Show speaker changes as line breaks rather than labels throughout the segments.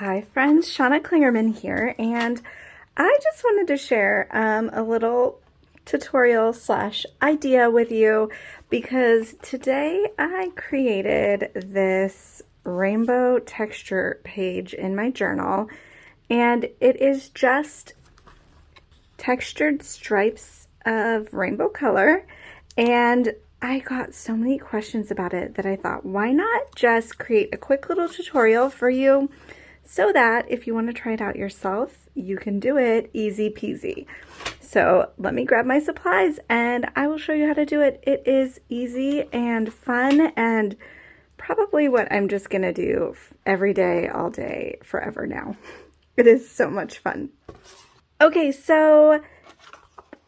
Hi friends, Shauna Klingerman here, and I just wanted to share a little tutorial slash idea with you because today I created this rainbow texture page in my journal, and it is just textured stripes of rainbow color, and I got so many questions about it that I thought, why not just create a quick little tutorial for you so that if you want to try it out yourself, you can do it easy peasy. So let me grab my supplies and I will show you how to do it. It is easy and fun and probably what I'm just gonna do every day, all day, forever now. It is so much fun. Okay, so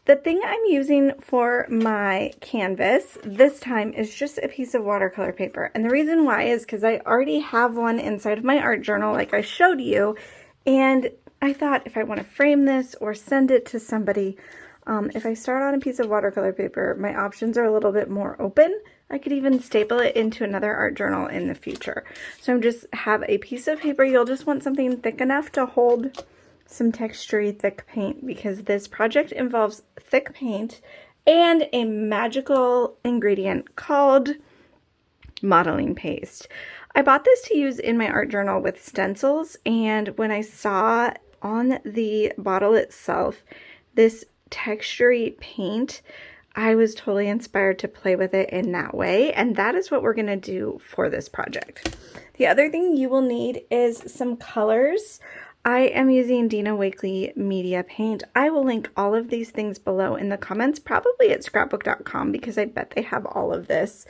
the thing I'm using for my canvas this time is just a piece of watercolor paper. And the reason why is because I already have one inside of my art journal like I showed you. And I thought if I want to frame this or send it to somebody, if I start on a piece of watercolor paper, my options are a little bit more open. I could even staple it into another art journal in the future. So I'm just have a piece of paper. You'll just want something thick enough to hold some textury thick paint because this project involves thick paint and a magical ingredient called modeling paste. I bought this to use in my art journal with stencils, and when I saw on the bottle itself this textury paint, I was totally inspired to play with it in that way, and that is what we're going to do for this project. The other thing you will need is some colors. I am using Dina Wakley Media Paint. I will link all of these things below in the comments, probably at scrapbook.com, because I bet they have all of this.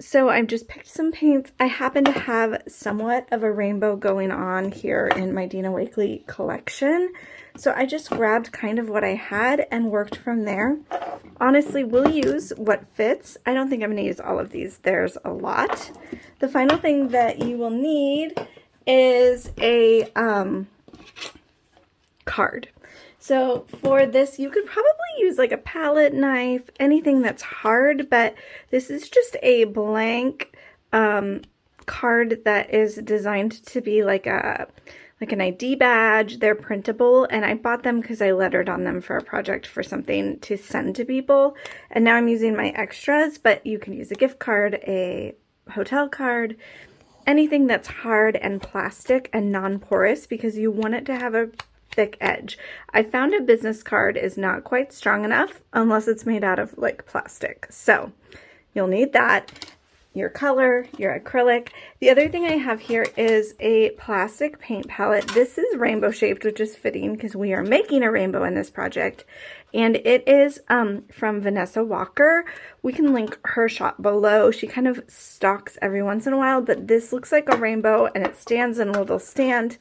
So I've just picked some paints. I happen to have somewhat of a rainbow going on here in my Dina Wakley collection. So I just grabbed kind of what I had and worked from there. Honestly, we'll use what fits. I don't think I'm going to use all of these. There's a lot. The final thing that you will need is a card. So for this, you could probably use like a palette knife, anything that's hard, but this is just a blank card that is designed to be like an ID badge. They're printable, and I bought them because I lettered on them for a project for something to send to people. And now I'm using my extras, but you can use a gift card, a hotel card, anything that's hard and plastic and non-porous because you want it to have a thick edge. I found a business card is not quite strong enough unless it's made out of like plastic. So you'll need that, your color, your acrylic. The other thing I have here is a plastic paint palette. This is rainbow shaped, which is fitting because we are making a rainbow in this project. And it is from Vanessa Walker. We can link her shop below. She kind of stalks every once in a while, but this looks like a rainbow and it stands in a little stand.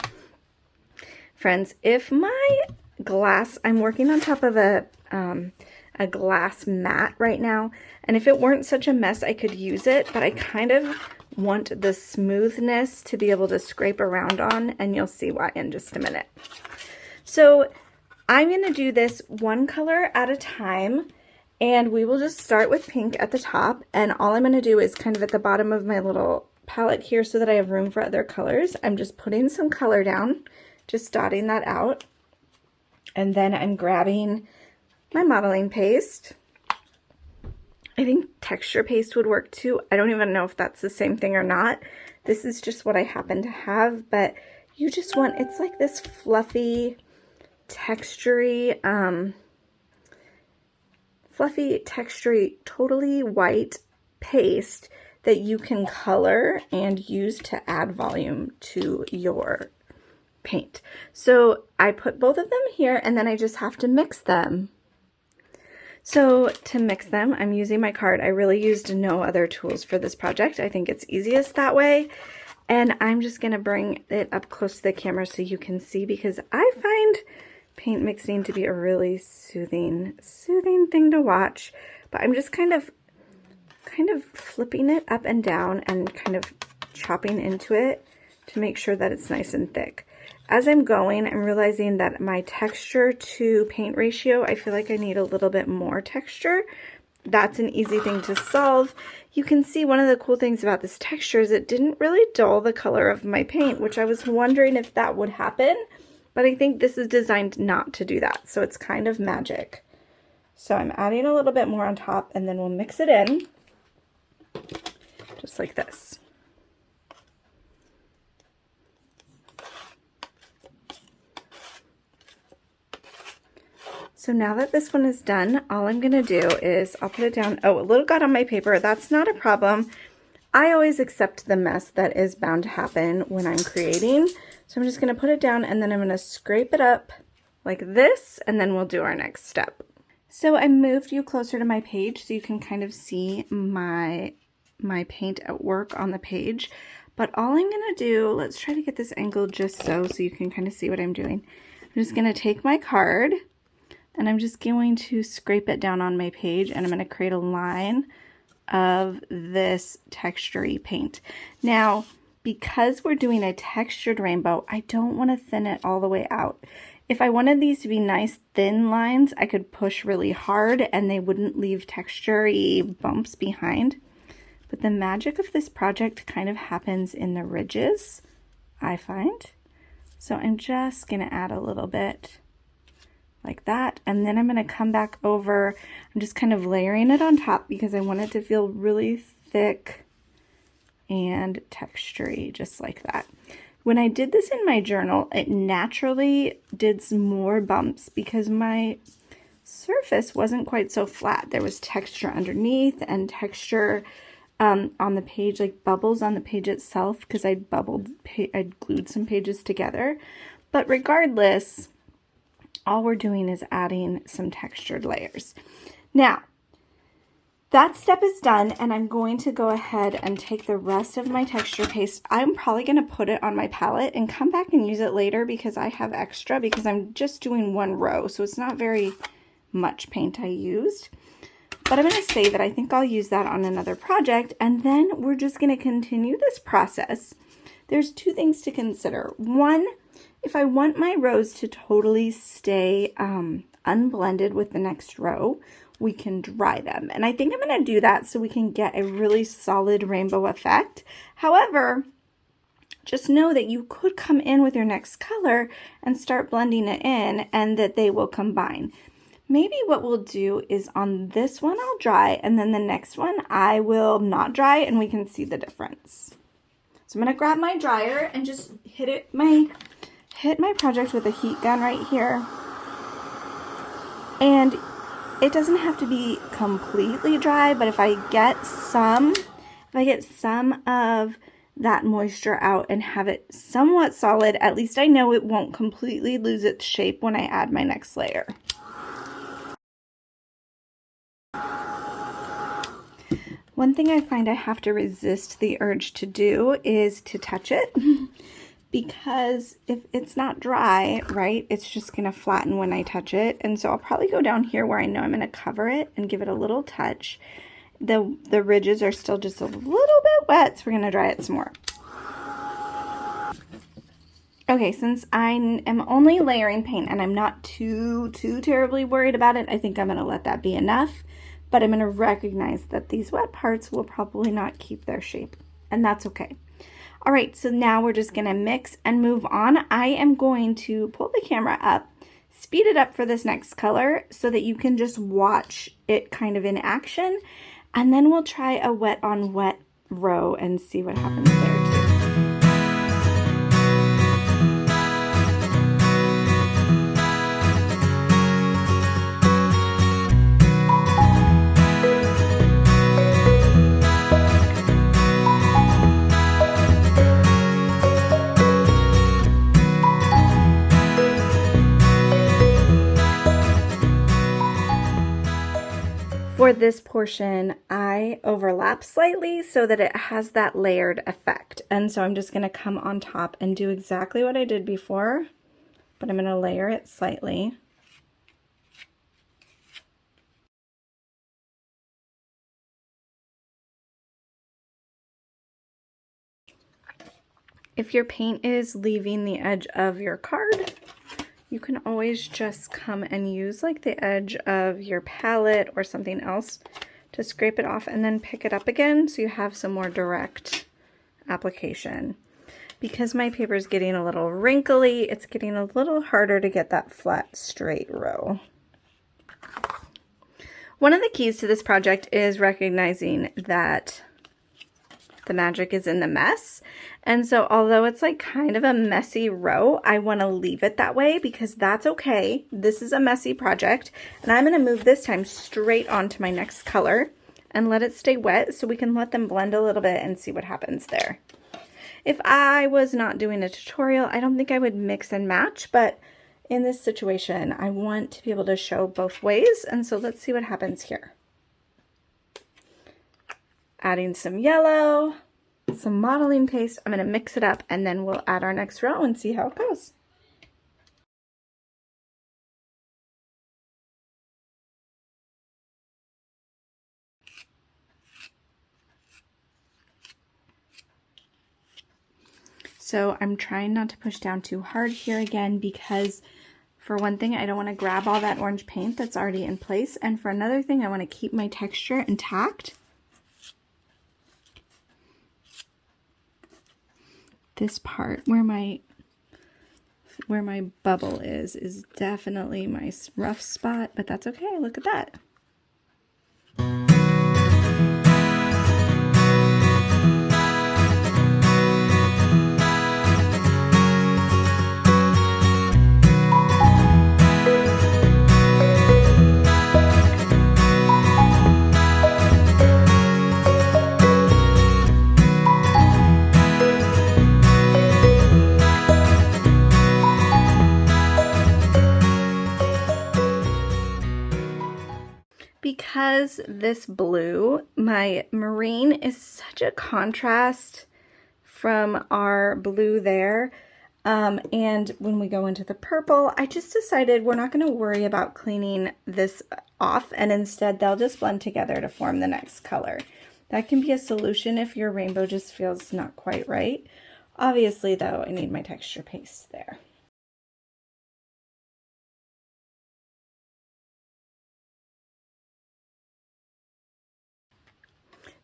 Friends, if my glass, I'm working on top of a glass mat right now, and if it weren't such a mess, I could use it, but I kind of want the smoothness to be able to scrape around on, and you'll see why in just a minute. So I'm going to do this one color at a time, and we will just start with pink at the top, and all I'm going to do is kind of at the bottom of my little palette here so that I have room for other colors. I'm just putting some color down, just dotting that out, and then I'm grabbing my modeling paste. I think texture paste would work too. I don't even know if that's the same thing or not. This is just what I happen to have, but you just want, it's like this fluffy, textury, totally white paste that you can color and use to add volume to your paint. So I put both of them here and then I just have to mix them. So to mix them, I'm using my card. I really used no other tools for this project. I think it's easiest that way. And I'm just gonna bring it up close to the camera so you can see, because I find paint mixing to be a really soothing thing to watch. But I'm just kind of flipping it up and down and kind of chopping into it to make sure that it's nice and thick. As I'm going, I'm realizing that my texture to paint ratio, I feel like I need a little bit more texture. that's an easy thing to solve. You can see one of the cool things about this texture is it didn't really dull the color of my paint, which I was wondering if that would happen, but I think this is designed not to do that, so it's kind of magic. So I'm adding a little bit more on top, and then we'll mix it in, just like this. So now that this one is done, all I'm gonna do is I'll put it down. Oh, a little got on my paper. That's not a problem. I always accept the mess that is bound to happen when I'm creating. So I'm just gonna put it down and then I'm gonna scrape it up like this, and then we'll do our next step. So I moved you closer to my page so you can kind of see my paint at work on the page. But all I'm gonna do, let's try to get this angle just so you can kind of see what I'm doing. I'm just gonna take my card, and I'm just going to scrape it down on my page, and I'm going to create a line of this textury paint. Now, because we're doing a textured rainbow, I don't want to thin it all the way out. If I wanted these to be nice thin lines, I could push really hard and they wouldn't leave textury bumps behind. But the magic of this project kind of happens in the ridges, I find. So I'm just going to add a little bit like that, and then I'm going to come back over. I'm just kind of layering it on top because I want it to feel really thick and textury, just like that. When I did this in my journal, it naturally did some more bumps because my surface wasn't quite so flat. There was texture underneath and texture on the page, like bubbles on the page itself, because I glued some pages together. But regardless, all we're doing is adding some textured layers. Now, that step is done, and I'm going to go ahead and take the rest of my texture paste. I'm probably going to put it on my palette and come back and use it later because I have extra, because I'm just doing one row, so it's not very much paint I used. But I'm going to say that I think I'll use that on another project, and then we're just going to continue this process. There's two things to consider. One, if I want my rows to totally stay unblended with the next row, we can dry them. And I think I'm going to do that so we can get a really solid rainbow effect. However, just know that you could come in with your next color and start blending it in, and that they will combine. Maybe what we'll do is on this one I'll dry, and then the next one I will not dry, and we can see the difference. So I'm going to grab my dryer and just hit my project with a heat gun right here. And it doesn't have to be completely dry, but if I get some of that moisture out and have it somewhat solid, at least I know it won't completely lose its shape when I add my next layer. One thing I find I have to resist the urge to do is to touch it. Because if it's not dry, right, it's just going to flatten when I touch it. And so I'll probably go down here where I know I'm going to cover it and give it a little touch. The ridges are still just a little bit wet, so we're going to dry it some more. Okay, since I am only layering paint and I'm not too terribly worried about it, I think I'm going to let that be enough. But I'm going to recognize that these wet parts will probably not keep their shape, and that's okay. All right, so now we're just gonna mix and move on. I am going to pull the camera up, speed it up for this next color so that you can just watch it kind of in action, and then we'll try a wet on wet row and see what happens there too. For this portion, I overlap slightly so that it has that layered effect. And so I'm just going to come on top and do exactly what I did before, but I'm going to layer it slightly. If your paint is leaving the edge of your card, you can always just come and use like the edge of your palette or something else to scrape it off and then pick it up again so you have some more direct application. Because my paper is getting a little wrinkly, it's getting a little harder to get that flat, straight row. One of the keys to this project is recognizing that the magic is in the mess. And so although it's like kind of a messy row, I want to leave it that way because that's okay. This is a messy project, and I'm going to move this time straight onto my next color and let it stay wet so we can let them blend a little bit and see what happens there. If I was not doing a tutorial, I don't think I would mix and match, but in this situation, I want to be able to show both ways, and so let's see what happens here. Adding some yellow, some modeling paste. I'm going to mix it up, and then we'll add our next row and see how it goes. So I'm trying not to push down too hard here again because for one thing, I don't want to grab all that orange paint that's already in place. And for another thing, I want to keep my texture intact. This part where my bubble is definitely my rough spot, but that's okay. Look at that. Because this blue, my marine, is such a contrast from our blue there, and when we go into the purple, I just decided we're not going to worry about cleaning this off, and instead they'll just blend together to form the next color. That can be a solution if your rainbow just feels not quite right. Obviously, though, I need my texture paste there.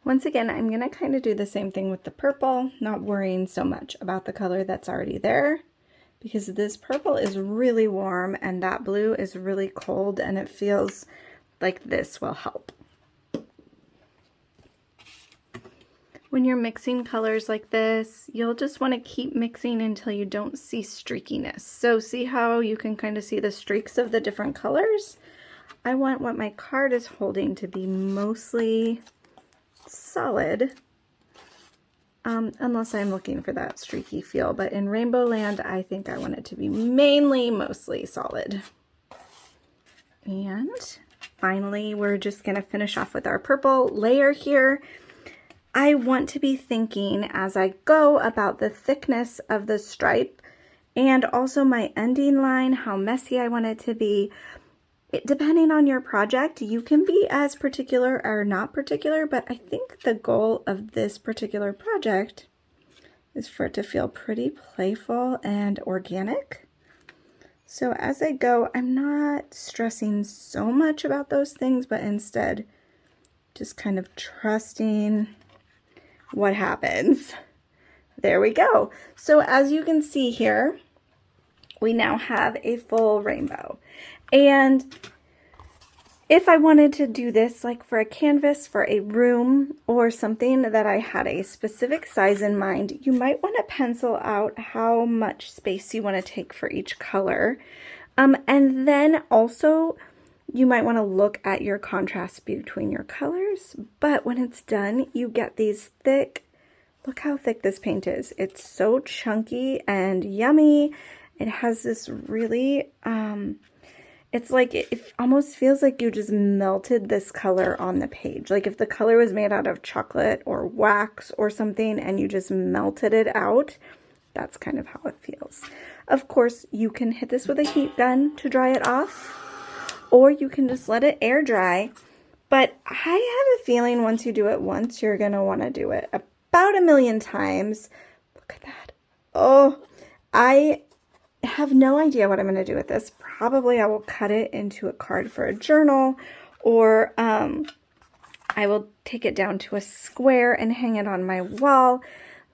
Once again, I'm going to kind of do the same thing with the purple, not worrying so much about the color that's already there, because this purple is really warm and that blue is really cold, and it feels like this will help. When you're mixing colors like this, you'll just want to keep mixing until you don't see streakiness. So see how you can kind of see the streaks of the different colors? I want what my card is holding to be mostly solid, unless I'm looking for that streaky feel, but in Rainbow Land I think I want it to be mainly mostly solid. And finally we're just going to finish off with our purple layer here. I want to be thinking as I go about the thickness of the stripe and also my ending line, how messy I want it to be. Depending on your project, you can be as particular or not particular, but I think the goal of this particular project is for it to feel pretty playful and organic. So as I go, I'm not stressing so much about those things, but instead just kind of trusting what happens. There we go. So as you can see here, we now have a full rainbow. And if I wanted to do this like for a canvas, for a room, or something that I had a specific size in mind, you might want to pencil out how much space you want to take for each color. And then also you might want to look at your contrast between your colors. But when it's done, you get these thick, look how thick this paint is. It's so chunky and yummy. It has this really, it's like, it almost feels like you just melted this color on the page. Like if the color was made out of chocolate or wax or something and you just melted it out, that's kind of how it feels. Of course, you can hit this with a heat gun to dry it off, or you can just let it air dry. But I have a feeling once you do it once, you're going to want to do it about 1,000,000 times. Look at that. Oh, I have no idea what I'm going to do with this. Probably I will cut it into a card for a journal, or I I will take it down to a square and hang it on my wall.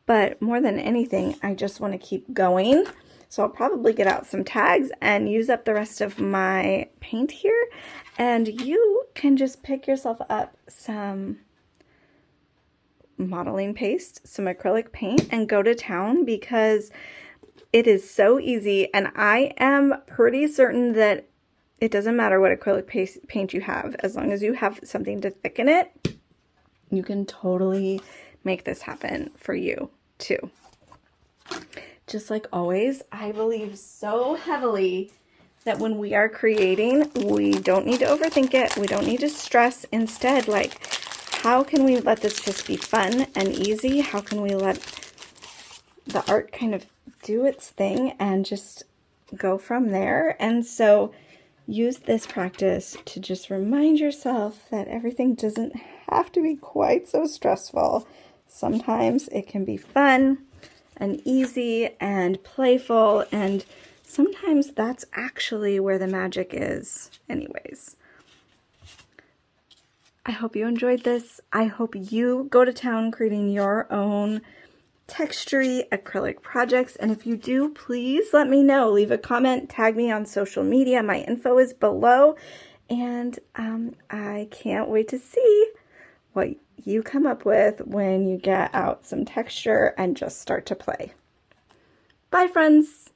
But more than anything, I just want to keep going. So I'll probably get out some tags and use up the rest of my paint here. And you can just pick yourself up some modeling paste, some acrylic paint, and go to town, because it is so easy. And I am pretty certain that it doesn't matter what acrylic paint you have, as long as you have something to thicken it, you can totally make this happen for you too. Just like always, I believe so heavily that when we are creating, we don't need to overthink it. We don't need to stress. Instead, like, how can we let this just be fun and easy? How can we let the art kind of do its thing and just go from there? And so use this practice to just remind yourself that everything doesn't have to be quite so stressful. Sometimes it can be fun and easy and playful, and sometimes that's actually where the magic is anyways. I hope you enjoyed this. I hope you go to town creating your own textury acrylic projects, and if you do, please let me know. Leave a comment, tag me on social media. My info is below, and I can't wait to see what you come up with when you get out some texture and just start to play. Bye, friends.